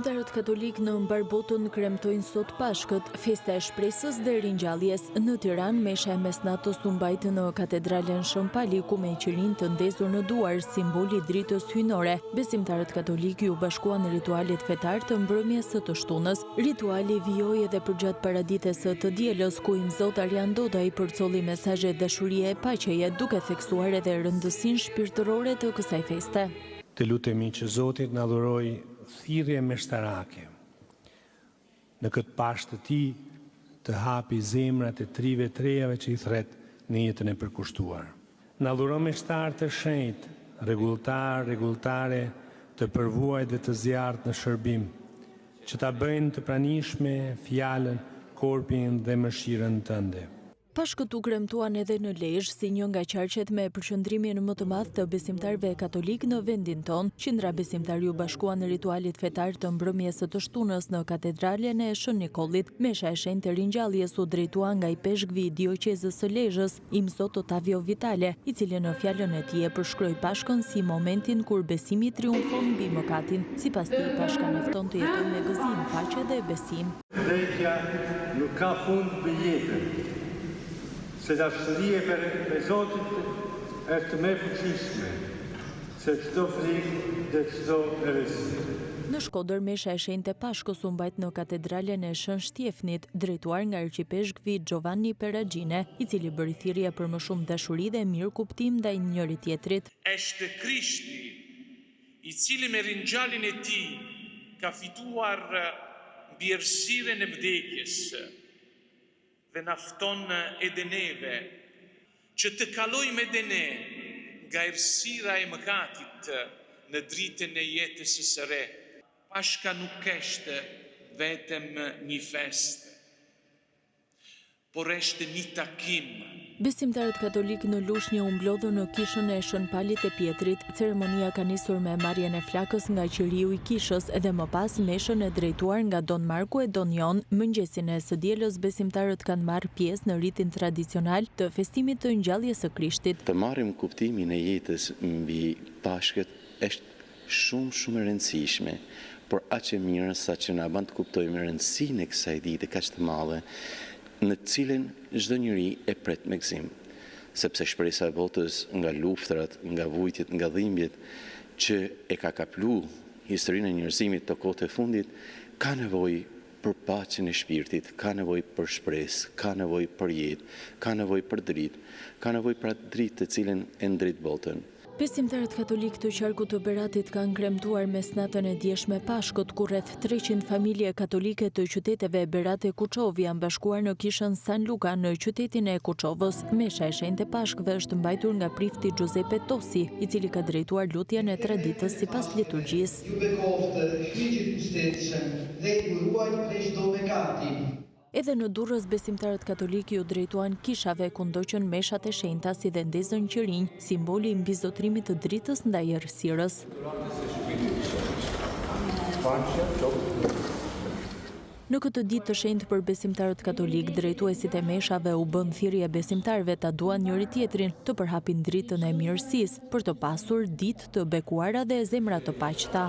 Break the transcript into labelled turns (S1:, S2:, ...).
S1: Besimtarët katolik në mbar botën kremtojnë sot Pashkët, festa e shpresës dhe ringjalljes. Në Tiranë, mesha e mesnatës u mbajt në katedralen Shën Pali, ku me qirin të ndezur në duar, simboli i dritës hyjnore. Besimtarët katolik ju bashkuan në ritualet fetar të mbrëmjes së të shtunës. Rituali vijoi edhe përgjatë paradites së të dielës, ku i Zot Arjan Dodaj përcolli mesazhe dashurie e paqeje, duke theksuar edhe rëndësinë shpirtërore të kësaj feste.
S2: Të lutemi që Zoti na dhurojë thirrje meshtarake. Në këtë Pashkë të Tij të hapi zemrat e trive trejave që i thret në jetën e përkushtuar. Na dhuron meshtar të shenjtë, rregulltare, të përvuajt dhe të zjarrt në shërbim, që ta bëjnë të pranishme fjalën, korpin dhe mëshirën tënde.
S1: Pashkët u kremtuan edhe në Lezhë si një nga qarqet me përqendrimin më të madh të besimtarëve katolik në vendin tonë. Qindra besimtarë u bashkuan në ritualet fetar të mbrëmjes së të shtunës në katedralen e Shën Nikollit. Mesha e shenjtë e ringjalljes u drejtua nga i peshkvi i dioqezës së Lezhës, i Zot Ottavio Vitale, i cili në fjalën e tij e përshkroi Pashkën si momentin kur besimi triumfon mbi mëkatin. Sipas tij, Pashka na fton të jetojmë me gëzim, paqe dhe besim.
S3: Vdekja nuk ka fund me jetën. Se dashuria për Zotit është më e fuqishme se çdo frikë dhe çdo erësi.
S1: Në Shkodër, mesha e shenjtë e Pashkës u mbajt në katedralen e Shën Shtjefnit, drejtuar nga arqipeshkvi Giovanni Peragine, i cili bëri thirrje për më shumë dashuri dhe mirëkuptim ndaj njëri tjetrit.
S4: Është Krishti, i cili me ringjalljen e tij ka fituar mbi errësirën e vdekjes dhe na fton edhe neve që të kalojmë edhe ne nga errësira e mëkatit në dritën e jetës së re. Pashka nuk është vetëm një festë, por është një takim.
S1: Besimtarët katolik në Lushnjë u mblodhën në kishën e Shën Palit e Pjetrit. Ceremonia ka nisur me marrjen e flakës nga qiriu i kishës dhe më pas meshën e drejtuar nga Don Marku e Don Jon. Mëngjesin e së dielës besimtarët kanë marrë pjesë në ritin tradicional të festimit të ngjalljes së Krishtit.
S5: Të marrim kuptimin e jetës mbi Pashkët është shumë e rëndësishme, por aq e mirë sa që na bën të kuptojmë rëndësinë e kësaj dite kaq të madhe, në cilin çdo njeri e pret me gëzim, sepse shpresa e botës nga luftrat, nga vujtjet, nga dhimbjet që e ka kaplu historinë e njerëzimit të kohët e fundit, ka nevojë për paqen e shpirtit, ka nevojë për shpresë, ka nevojë për jetë, ka nevojë për dritë, ka nevojë për atë dritë të cilën e ndrit botën.
S1: Besimtarët katolik të qarkut të Beratit kanë kremtuar mesnatën e djeshme Pashkët, ku rreth 300 familje katolike të qyteteve Berat e Kuçov janë bashkuar në kishën San Luca në qytetin e Kuçovës. Mesha e shenjtë e Pashkëve është mbajtur nga prifti Giuseppe Tossi, i cili ka drejtuar lutjen e traditës sipas liturgjisë.
S6: Ju bekoftë shpirtit pustetshëm dhe ju ruaj prej çdo mëkati.
S1: Edhe në Durrës besimtarët katolik ju drejtuan kishave ku ndoqën meshat e shenjta si dhe ndezën qirinj, simboli i mbizotrimit të dritës ndaj errësirës. Në këtë ditë të shenjtë për besimtarët katolik, drejtuesit e meshave u bën thirrje besimtarëve ta duan njëri tjetrin, të përhapin dritën e mirësisë, për të pasur ditë të bekuara dhe zemra të paqta.